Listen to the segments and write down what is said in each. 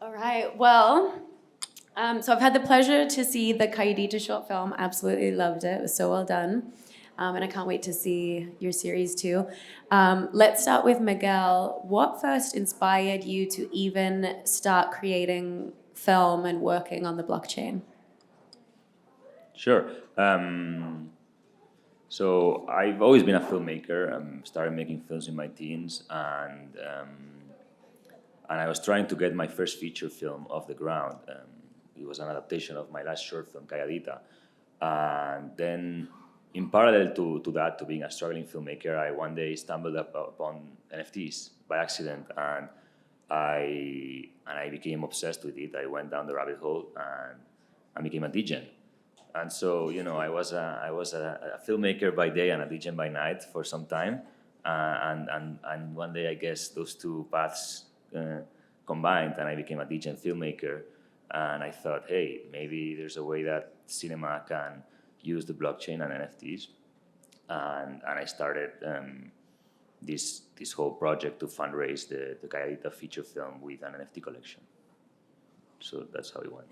All right. Well, so I've had the pleasure to see the QEii short film. Absolutely loved it. It was so well done. And I can't wait to see your series too. Let's start with Miguel. What first inspired you to even start creating film and working on the blockchain? Sure. So I've always been a filmmaker. Started making films in my teens, and I was trying to get my first feature film off the ground. It was an adaptation of my last short film, Calladita. And then, in parallel to that, to being a struggling filmmaker, I one day stumbled upon NFTs by accident, and I became obsessed with it. I went down the rabbit hole and became a DJ. And so, I was a filmmaker by day and a DJ by night for some time. And one day, I guess, those two paths combined, and I became a DJ and filmmaker. And I thought, hey, maybe there's a way that cinema can use the blockchain and NFTs. And I started this whole project to fundraise the Calladita feature film with an NFT collection. So that's how it went.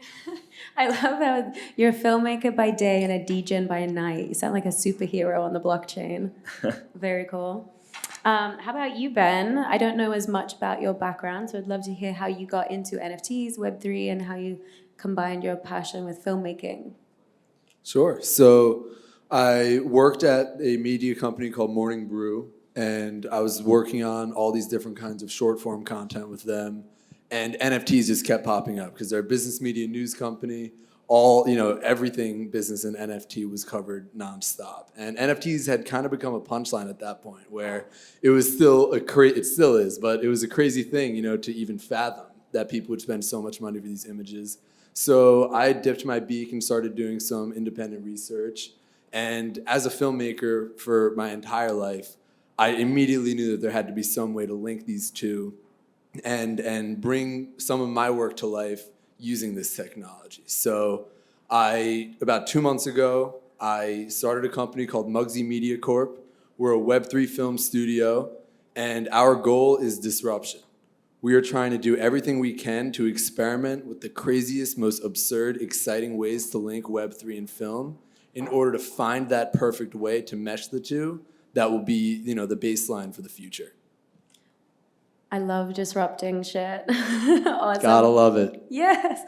I love how you're a filmmaker by day and a DJ by night. You sound like a superhero on the blockchain. Very cool. How about you, Ben? I don't know as much about your background, so I'd love to hear how you got into NFTs, Web3, and how you combined your passion with filmmaking. Sure. So I worked at a media company called Morning Brew, and I was working on all these different kinds of short form content with them. And NFTs just kept popping up because they're a business media news company. Everything business and NFT was covered nonstop. And NFTs had kind of become a punchline at that point, where it was still it still is, but it was a crazy thing, to even fathom that people would spend so much money for these images. So I dipped my beak and started doing some independent research. And as a filmmaker for my entire life, I immediately knew that there had to be some way to link these two and bring some of my work to life using this technology. So about 2 months ago, I started a company called Muggsy Media Corp. We're a Web3 film studio, and our goal is disruption. We are trying to do everything we can to experiment with the craziest, most absurd, exciting ways to link Web3 and film in order to find that perfect way to mesh the two that will be, the baseline for the future. I love disrupting shit. Awesome. Gotta love it. Yes.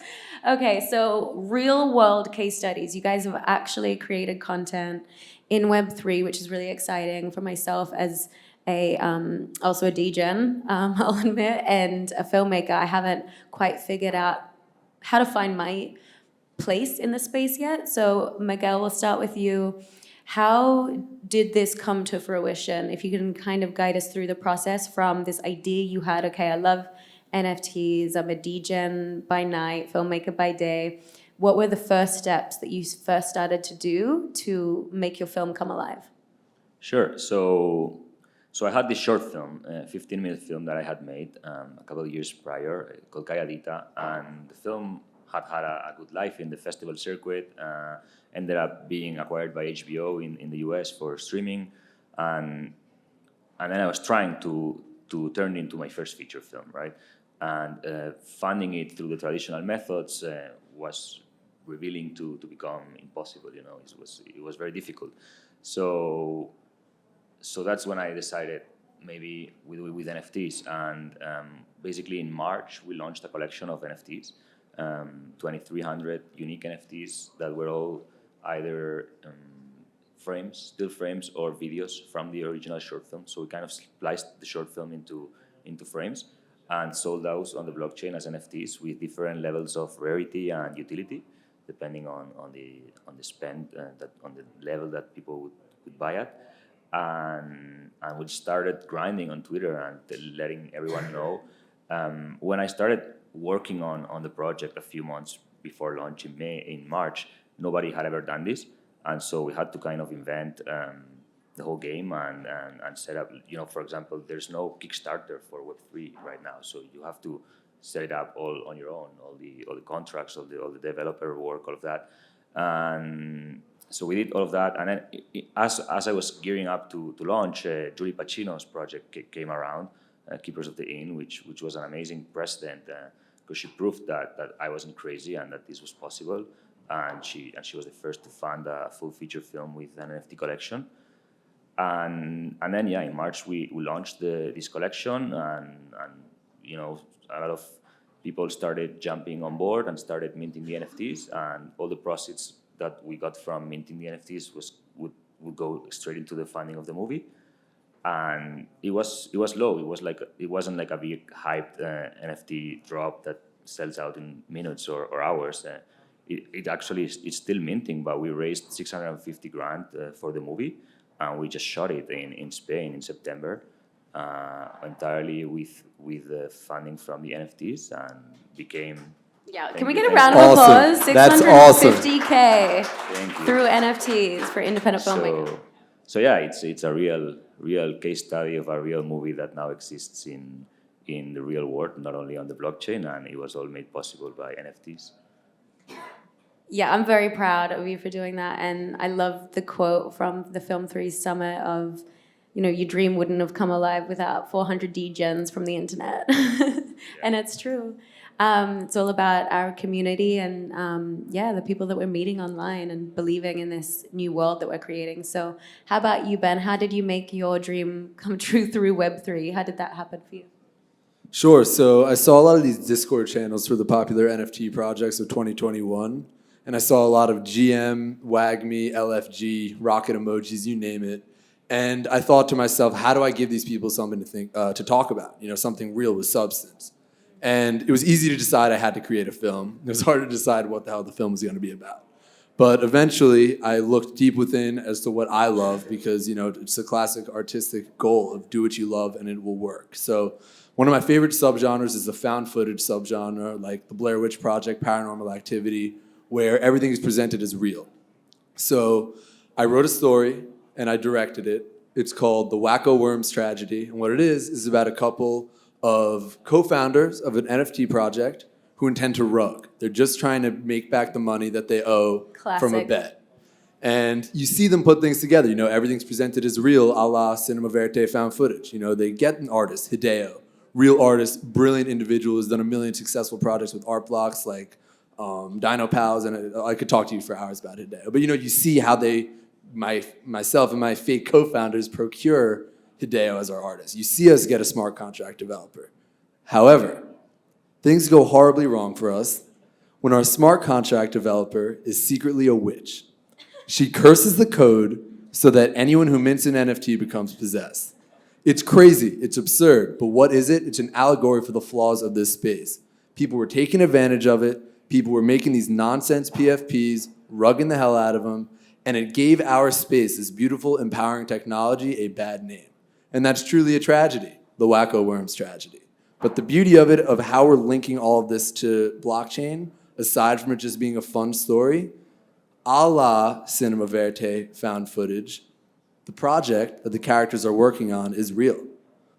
Okay, so real world case studies. You guys have actually created content in Web3, which is really exciting for myself as also a DJ, I'll admit, and a filmmaker. I haven't quite figured out how to find my place in the space yet. So Miguel, we'll start with you. How did this come to fruition? If you can kind of guide us through the process from this idea you had, okay, I love NFTs, I'm a DJ by night, filmmaker by day. What were the first steps that you first started to do to make your film come alive? Sure. So I had this short film, a 15-minute film that I had made a couple of years prior called Calladita, and the film had a good life in the festival circuit, ended up being acquired by HBO in the US for streaming, and then I was trying to turn it into my first feature film, right? And funding it through the traditional methods was revealing to become impossible. It was very difficult. So that's when I decided maybe we do it with NFTs, and basically in March we launched a collection of NFTs. 2,300 unique NFTs that were all either still frames, or videos from the original short film. So we kind of spliced the short film into frames and sold those on the blockchain as NFTs with different levels of rarity and utility, depending on the spend, on the level that people would buy at. And we started grinding on Twitter and letting everyone know. When I started working on the project a few months before launch in March, nobody had ever done this, and so we had to kind of invent the whole game and set up. For example, there's no Kickstarter for Web3 right now, so you have to set it up all on your own, all the contracts, all the developer work, all of that, and so we did all of that. And then as I was gearing up to launch, Julie Pacino's project came around, Keepers of the Inn, which was an amazing precedent. she proved that I wasn't crazy and that this was possible. And she was the first to fund a full feature film with an NFT collection. And then in March we launched this collection, and a lot of people started jumping on board and started minting the NFTs, and all the proceeds that we got from minting the NFTs would go straight into the funding of the movie. And it was low. It wasn't like a big hyped NFT drop that sells out in minutes or hours. It's still minting, but we raised 650 grand for the movie, and we just shot it in Spain in September, entirely with the funding from the NFTs, and became. Yeah, can we get a round of Awesome. applause? That's awesome. 650K Thank you. through NFTs for independent filmmakers. So yeah, it's a real case study of a real movie that now exists in the real world, not only on the blockchain, and it was all made possible by NFTs. Yeah, I'm very proud of you for doing that, and I love the quote from the Film 3 Summit of, your dream wouldn't have come alive without 400 degens from the internet. And it's true. It's all about our community and, the people that we're meeting online and believing in this new world that we're creating. So how about you, Ben? How did you make your dream come true through Web3? How did that happen for you? Sure. So I saw a lot of these Discord channels for the popular NFT projects of 2021. And I saw a lot of GM, WAGME, LFG, rocket emojis, you name it. And I thought to myself, how do I give these people something to talk about? Something real with substance. And it was easy to decide I had to create a film. It was hard to decide what the hell the film was going to be about. But eventually, I looked deep within as to what I love, because it's a classic artistic goal of do what you love and it will work. So one of my favorite subgenres is the found footage subgenre, like the Blair Witch Project, Paranormal Activity, where everything is presented as real. So I wrote a story and I directed it. It's called The Wacko Worms Tragedy. And what it is about a couple of co-founders of an NFT project who intend to rug. They're just trying to make back the money that they owe from a bet. And you see them put things together. Everything's presented as real, a la Cinema Verite found footage. They get an artist, Hideo, real artist, brilliant individual, who's done a million successful projects with art blocks like Dino Pals, and I could talk to you for hours about Hideo. But you see how myself and my fake co-founders procure Hideo as our artist. You see us get a smart contract developer. However, things go horribly wrong for us when our smart contract developer is secretly a witch. She curses the code so that anyone who mints an NFT becomes possessed. It's crazy, it's absurd, but what is it? It's an allegory for the flaws of this space. People were taking advantage of it. People were making these nonsense PFPs, rugging the hell out of them, and it gave our space, this beautiful, empowering technology, a bad name. And that's truly a tragedy, the Wacko Worms tragedy. But the beauty of it, of how we're linking all of this to blockchain, aside from it just being a fun story, a la Cinema Verite found footage, the project that the characters are working on is real.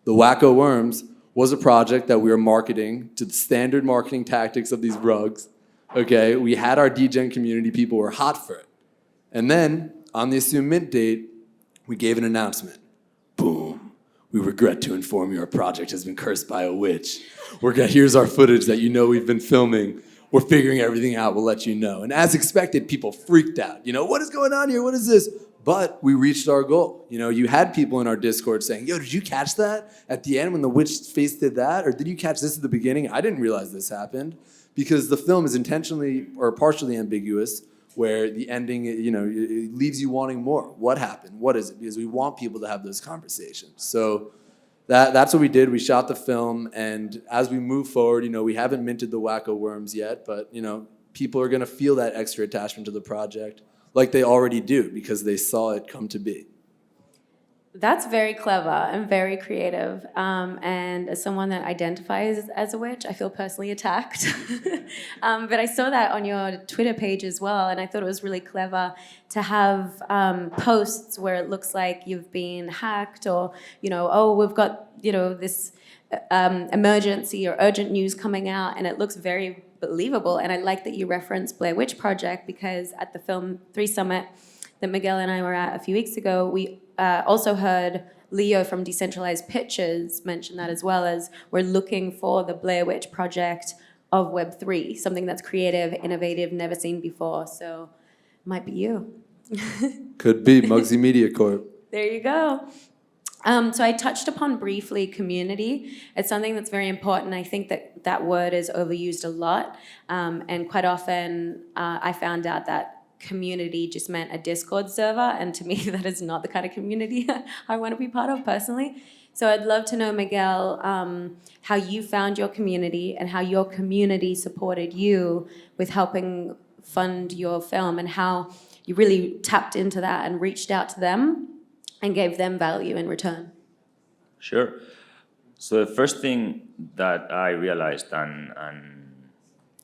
The Wacko Worms was a project that we were marketing to the standard marketing tactics of these rugs. Okay, we had our degen community, people were hot for it. And then, on the assumed mint date, we gave an announcement. Boom. We regret to inform you our project has been cursed by a witch. Here's our footage that we've been filming. We're figuring everything out. We'll let you know. And as expected, people freaked out. What is going on here? What is this? But we reached our goal. You had people in our Discord saying, yo, did you catch that at the end when the witch face did that? Or did you catch this at the beginning? I didn't realize this happened. Because the film is intentionally or partially ambiguous, where the ending, it leaves you wanting more. What happened? What is it? Because we want people to have those conversations. So that's what we did. We shot the film, and as we move forward, we haven't minted the Wacko Worms yet, but people are going to feel that extra attachment to the project, like they already do, because they saw it come to be. That's very clever and very creative. And as someone that identifies as a witch, I feel personally attacked. But I saw that on your Twitter page as well, and I thought it was really clever to have posts where it looks like you've been hacked, or, we've got, this emergency or urgent news coming out, and it looks very believable. And I like that you referenced Blair Witch Project, because at the Film 3 Summit that Miguel and I were at a few weeks ago, we also heard Leo from Decentralized Pictures mention that as well, as we're looking for the Blair Witch Project of Web3, something that's creative, innovative, never seen before. So might be you. Could be Muggsy Media Corp. There you go. So I touched upon briefly community. It's something that's very important. I think that that word is overused a lot. And quite often I found out that community just meant a Discord server. And to me, that is not the kind of community I want to be part of personally. So I'd love to know, Miguel, how you found your community and how your community supported you with helping fund your film, and how you really tapped into that and reached out to them and gave them value in return. Sure. So the first thing that I realized and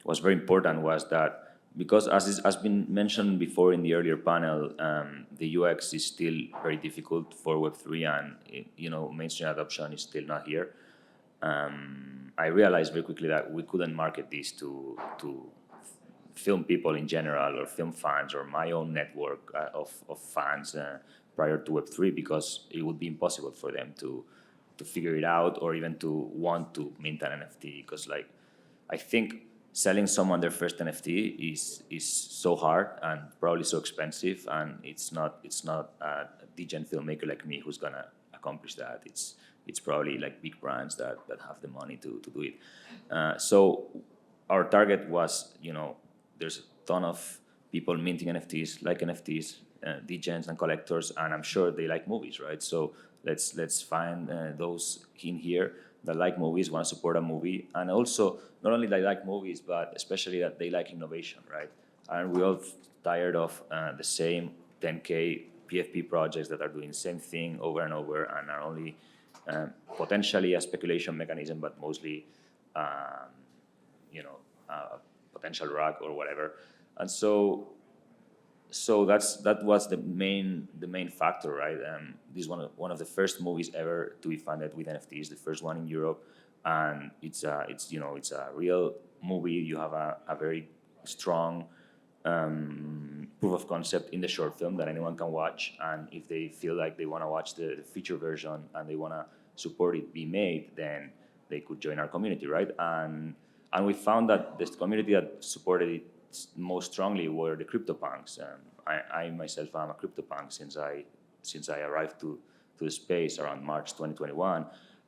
was very important was that, because as has been mentioned before in the earlier panel, the UX is still very difficult for Web3, and mainstream adoption is still not here. I realized very quickly that we couldn't market this to film people in general, or film fans, or my own network of fans prior to Web3, because it would be impossible for them to figure it out, or even to want to mint an NFT. Because I think selling someone their first NFT is so hard and probably so expensive, and it's not a degen filmmaker like me who's gonna accomplish that. It's probably like big brands that have the money to do it. So our target was, there's a ton of people minting NFTs, like NFTs, degens and collectors, and I'm sure they like movies, right? So let's find those in here that like movies, want to support a movie, and also not only they like movies, but especially that they like innovation, right? And we're all tired of the same 10K PFP projects that are doing the same thing over and over, and are only potentially a speculation mechanism, but mostly, a potential rug or whatever. And so that was the main factor, right? This is one of the first movies ever to be funded with NFTs, the first one in Europe, and it's a real movie. You have a very strong proof of concept in the short film that anyone can watch, and if they feel like they want to watch the feature version and they want to support it be made, then they could join our community, right? And we found that the community that supported it most strongly were the CryptoPunks. I myself am a CryptoPunk since I arrived to the space around March 2021,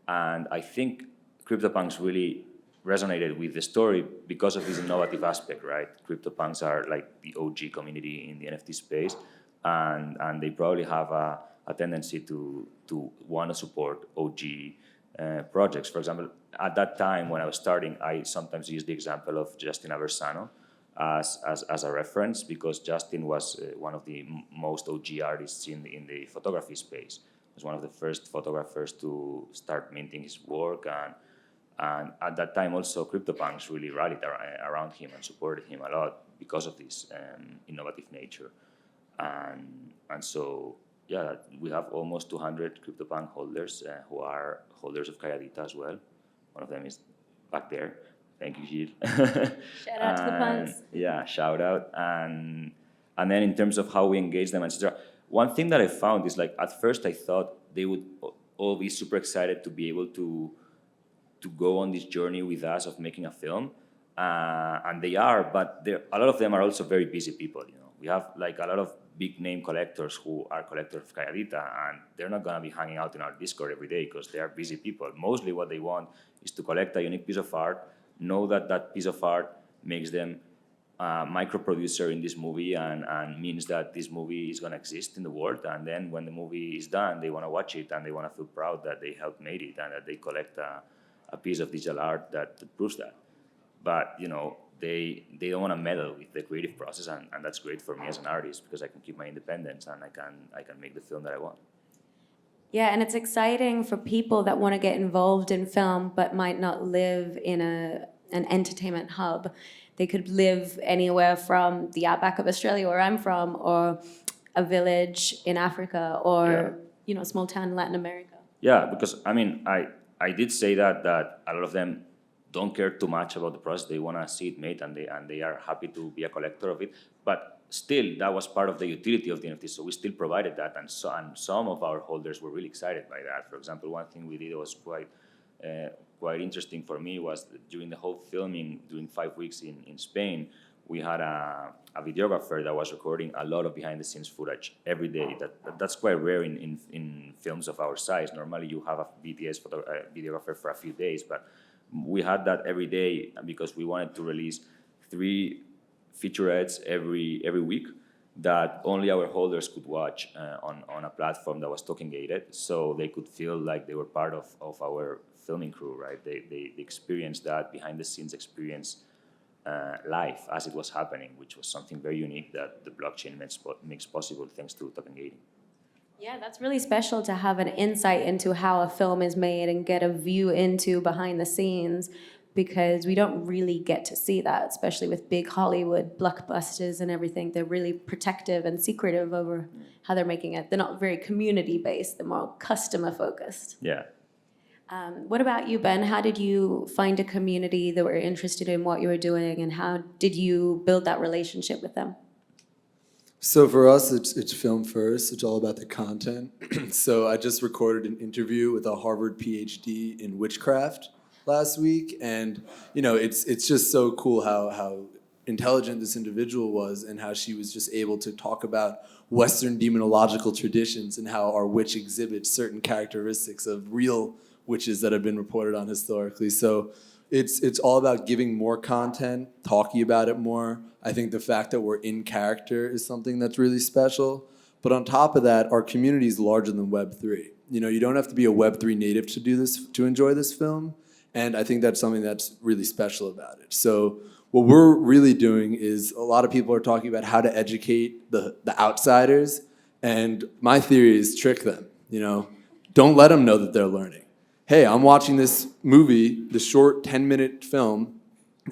and I think CryptoPunks really resonated with the story because of this innovative aspect, right? CryptoPunks are like the OG community in the NFT space, and they probably have a tendency to want to support OG projects. For example, at that time when I was starting, I sometimes used the example of Justin Aversano as a reference, because Justin was one of the most OG artists in the photography space. He was one of the first photographers to start minting his work, and at that time also CryptoPunks really rallied around him and supported him a lot because of this innovative nature. And so, yeah, we have almost 200 CryptoPunk holders who are holders of QEii as well. One of them is back there. Thank you, Gilles. Shout out to the punks. Yeah, shout out. And then in terms of how we engage them, etc., one thing that I found is, like, at first I thought they would all be super excited to be able to go on this journey with us of making a film, and they are, but a lot of them are also very busy people. We have like a lot of big name collectors who are collectors of QEii, and they're not gonna be hanging out in our Discord every day because they are busy people. Mostly what they want is to collect a unique piece of art, know that that piece of art makes them a micro-producer in this movie, and means that this movie is gonna exist in the world, and then when the movie is done, they wanna watch it, and they wanna feel proud that they helped made it, and that they collect a piece of digital art that proves that. But they don't want to meddle with the creative process, and that's great for me as an artist, because I can keep my independence and I can make the film that I want. Yeah, and it's exciting for people that want to get involved in film but might not live in an entertainment hub. They could live anywhere from the outback of Australia, where I'm from, or a village in Africa, or small town in Latin America. Yeah, because I did say that a lot of them don't care too much about the process. They want to see it made, and they are happy to be a collector of it. But still, that was part of the utility of the NFT, so we still provided that, and some of our holders were really excited by that. For example, one thing we did was quite quite interesting for me was that during the whole filming, during 5 weeks in Spain, we had a videographer that was recording a lot of behind-the-scenes footage every day. That's quite rare in films of our size. Normally, you have a videographer for a few days, but we had that every day because we wanted to release 3 featurettes every week that only our holders could watch on a platform that was token gated, so they could feel like they were part of our filming crew, right? They experienced that behind-the-scenes experience live as it was happening, which was something very unique that the blockchain makes possible thanks to token gating. Yeah, that's really special to have an insight into how a film is made and get a view into behind the scenes, because we don't really get to see that, especially with big Hollywood blockbusters and everything. They're really protective and secretive over how they're making it. They're not very community-based, they're more customer-focused. Yeah. What about you, Ben? How did you find a community that were interested in what you were doing, and how did you build that relationship with them? So for us, it's film first. It's all about the content. So I just recorded an interview with a Harvard PhD in witchcraft last week, and it's just so cool how intelligent this individual was, and how she was just able to talk about Western demonological traditions and how our witch exhibits certain characteristics of real witches that have been reported on historically. So it's all about giving more content, talking about it more. I think the fact that we're in character is something that's really special. But on top of that, our community is larger than Web3. You don't have to be a Web3 native to do this, to enjoy this film. And I think that's something that's really special about it. So what we're really doing is, a lot of people are talking about how to educate the outsiders. And my theory is trick them. Don't let them know that they're learning. Hey, I'm watching this movie, the short 10-minute film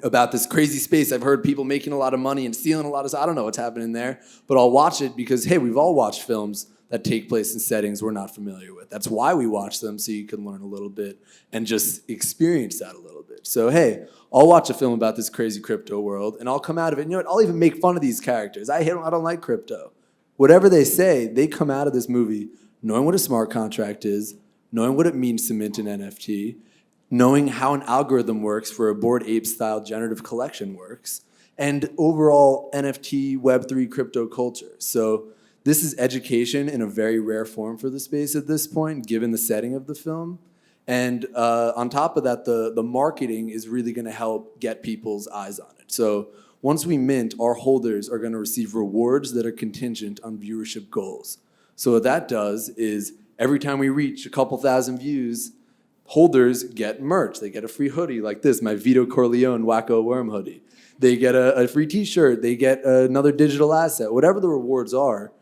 about this crazy space. I've heard people making a lot of money and stealing a lot of stuff. I don't know what's happening there, but I'll watch it because, hey, we've all watched films that take place in settings we're not familiar with. That's why we watch them, so you can learn a little bit and just experience that a little bit. So, hey, I'll watch a film about this crazy crypto world, and I'll come out of it. I'll even make fun of these characters. I don't like crypto. Whatever they say, they come out of this movie knowing what a smart contract is, knowing what it means to mint an NFT, knowing how an algorithm works for a Bored Ape-style generative collection works, and overall NFT, Web3, crypto culture. So this is education in a very rare form for the space at this point, given the setting of the film. And on top of that, the marketing is really going to help get people's eyes on it. So once we mint, our holders are going to receive rewards that are contingent on viewership goals. So what that does is, every time we reach a couple thousand views, holders get merch. They get a free hoodie like this, my Vito Corleone Wacko Worm hoodie. They get a free t-shirt. They get another digital asset. Whatever the rewards are,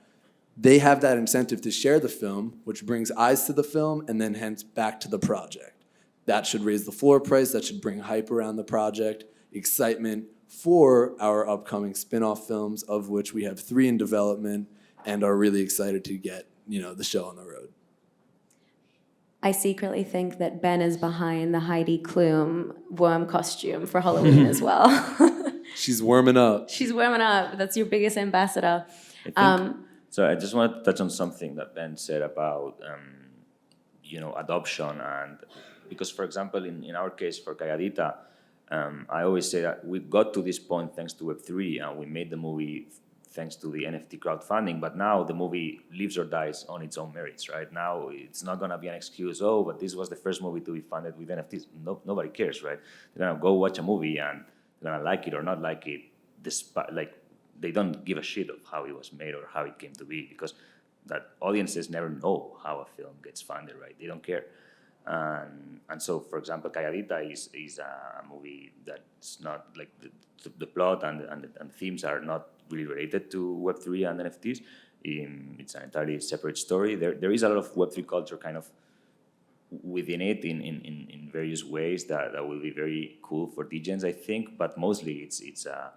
they have that incentive to share the film, which brings eyes to the film and then hence back to the project. That should raise the floor price. That should bring hype around the project, excitement for our upcoming spin-off films, of which we have 3 in development and are really excited to get the show on the road. I secretly think that Ben is behind the Heidi Klum worm costume for Halloween as well. She's warming up. She's warming up. That's your biggest ambassador. So I just wanted to touch on something that Ben said about, adoption. And because, for example, in our case for Calladita, I always say that we got to this point thanks to Web3, and we made the movie thanks to the NFT crowdfunding, but now the movie lives or dies on its own merits, right? Now it's not gonna be an excuse, but this was the first movie to be funded with NFTs. Nobody cares, right? They're gonna go watch a movie and they're gonna like it or not like it, they don't give a shit of how it was made or how it came to be, because that audiences never know how a film gets funded, right? They don't care. And so, for example, Calladita is a movie that's not like the plot and the themes are not really related to Web3 and NFTs. It's an entirely separate story. There is a lot of Web3 culture kind of within it in various ways that will be very cool for DJs, I think, but mostly it's a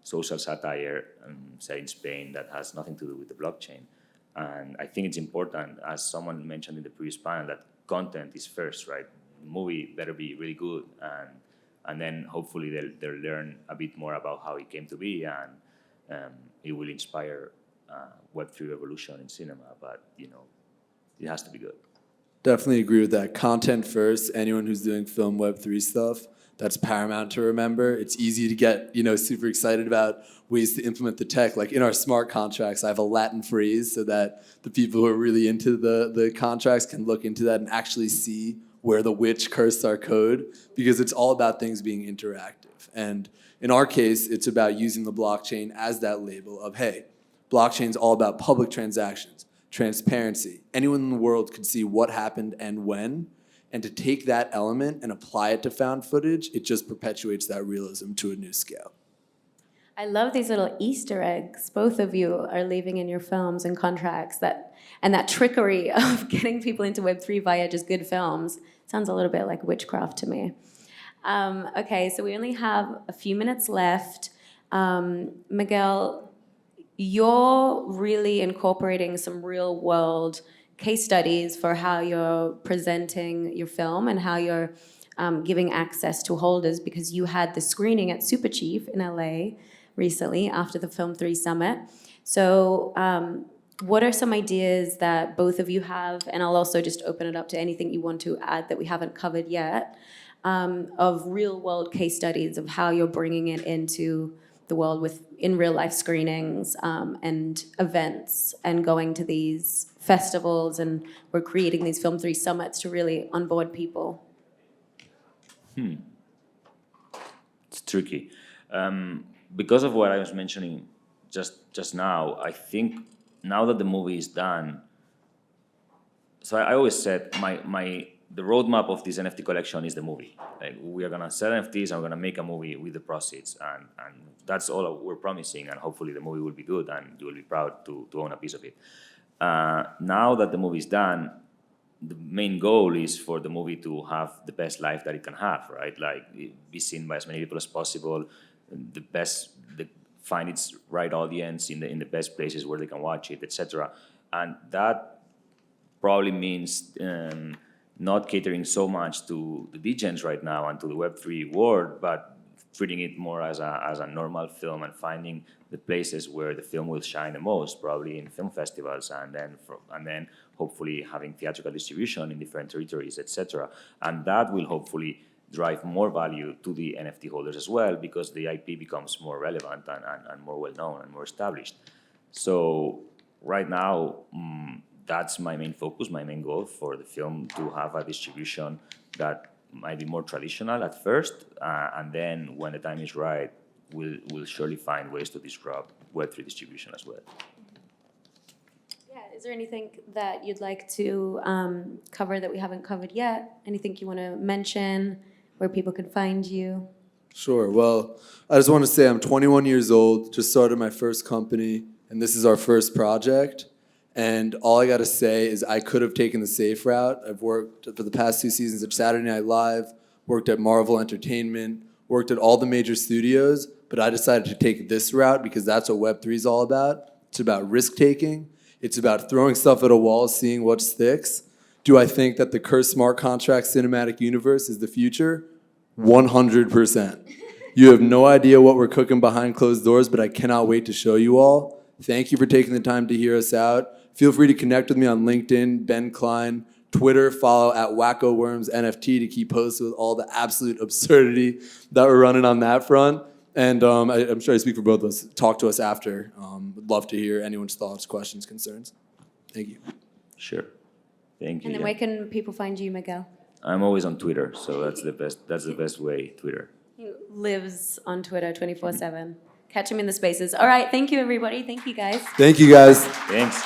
social satire set in Spain that has nothing to do with the blockchain. And I think it's important, as someone mentioned in the previous panel, that content is first, right? The movie better be really good, and then hopefully they'll learn a bit more about how it came to be, and it will inspire Web3 revolution in cinema. But it has to be good. Definitely agree with that. Content first. Anyone who's doing film Web3 stuff, that's paramount to remember. It's easy to get, super excited about ways to implement the tech. Like in our smart contracts, I have a Latin phrase so that the people who are really into the contracts can look into that and actually see where the witch cursed our code, because it's all about things being interactive. And in our case, it's about using the blockchain as that label of, hey, blockchain's all about public transactions, transparency. Anyone in the world could see what happened and when. And to take that element and apply it to found footage, it just perpetuates that realism to a new scale. I love these little Easter eggs both of you are leaving in your films and contracts, and that trickery of getting people into Web3 via just good films. Sounds a little bit like witchcraft to me. Okay, so we only have a few minutes left. Miguel, you're really incorporating some real world case studies for how you're presenting your film and how you're giving access to holders, because you had the screening at Super Chief in LA recently after the Film 3 Summit. So what are some ideas that both of you have, and I'll also just open it up to anything you want to add that we haven't covered yet, of real world case studies of how you're bringing it into the world in real life screenings and events and going to these festivals, and we're creating these Film 3 summits to really onboard people? It's tricky. Because of what I was mentioning just now, I think now that the movie is done, so I always said the roadmap of this NFT collection is the movie. Like, we are gonna sell NFTs and we're gonna make a movie with the proceeds, and that's all we're promising, and hopefully the movie will be good and you will be proud to own a piece of it. Now that the movie is done, the main goal is for the movie to have the best life that it can have, right? Like, be seen by as many people as possible, find its right audience in the best places where they can watch it, etc. And that probably means not catering so much to the degens right now and to the Web3 world, but treating it more as a normal film and finding the places where the film will shine the most, probably in film festivals, and then hopefully having theatrical distribution in different territories, etc. And that will hopefully drive more value to the NFT holders as well, because the IP becomes more relevant and more well-known and more established. So right now, that's my main focus, my main goal for the film, to have a distribution that might be more traditional at first, and then when the time is right, we'll surely find ways to disrupt Web3 distribution as well. Yeah, is there anything that you'd like to cover that we haven't covered yet? Anything you want to mention, where people can find you? Sure. Well, I just want to say I'm 21 years old, just started my first company, and this is our first project. And all I got to say is I could have taken the safe route. I've worked for the past 2 seasons at Saturday Night Live, worked at Marvel Entertainment, worked at all the major studios, but I decided to take this route because that's what Web3 is all about. It's about risk-taking. It's about throwing stuff at a wall, seeing what sticks. Do I think that the cursed smart contract cinematic universe is the future? 100%. You have no idea what we're cooking behind closed doors, but I cannot wait to show you all. Thank you for taking the time to hear us out. Feel free to connect with me on LinkedIn, Ben Klein, Twitter, follow at Wacko Worms NFT to keep posted with all the absolute absurdity that we're running on that front. And I'm sure I speak for both of us. Talk to us after. Would love to hear anyone's thoughts, questions, concerns. Thank you. Sure. Thank you. And then where can people find you, Miguel? I'm always on Twitter, so that's the best way, Twitter. He lives on Twitter 24/7. Catch him in the spaces. All right, thank you, everybody. Thank you, guys. Thank you, guys. Thanks.